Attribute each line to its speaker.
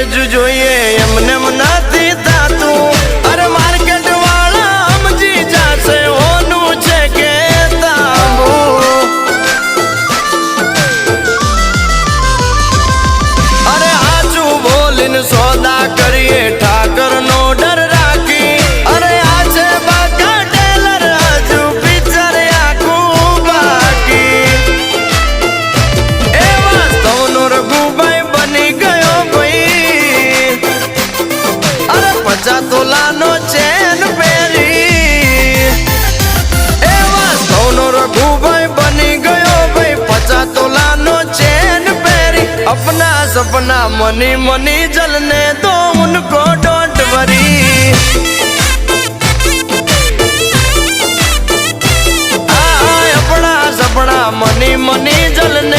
Speaker 1: જ જોઈએ એમને નથી થાતું અરે માર્કેટ વાળા સમજી જાશે હોનું છે કે તાબુ અરે આચું બોલીને સોદા કરીએ ઠાકર નો ડર રાખી અરે આ છે બાકા ટેલર હજુ પિક્ચર આખું બાકી એ વાસ્તવનો રઘુભાઈ બની ગયો ભાઈ અરે 50 તોલાનો ચેન પહેરી એ વાસ્તવનો રઘુભાઈ બની ગયો ભાઈ 50 તોલાનો ચેન પહેરી अपना सपना मनी मनी जलने दो उनको डोंट वरी अपना सपना मनी मनी जलने